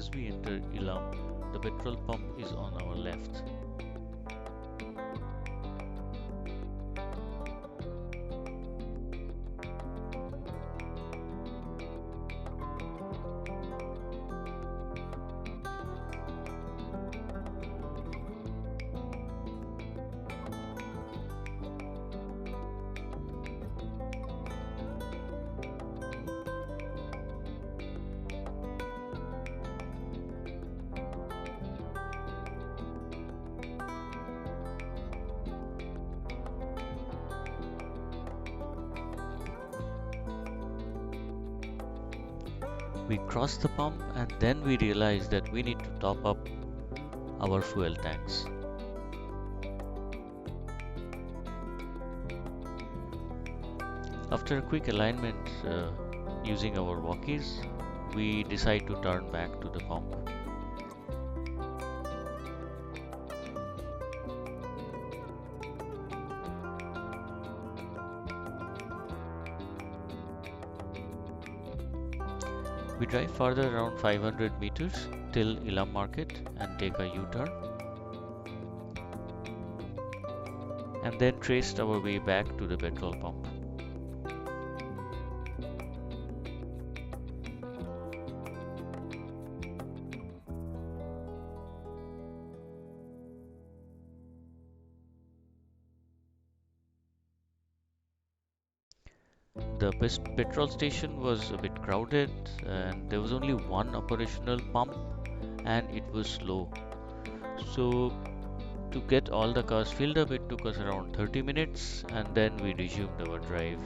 As we enter Ilam, the petrol pump is on our left. We cross the pump and then we realize that we need to top up our fuel tanks. After a quick alignment using our walkies, we decide to turn back to the pump. We drive further around 500 meters till Ilam Market and take a U-turn, and then traced our way back to the petrol pump. The petrol station was a bit crowded and there was only one operational pump and it was slow. So to get all the cars filled up, it took us around 30 minutes and then we resumed our drive.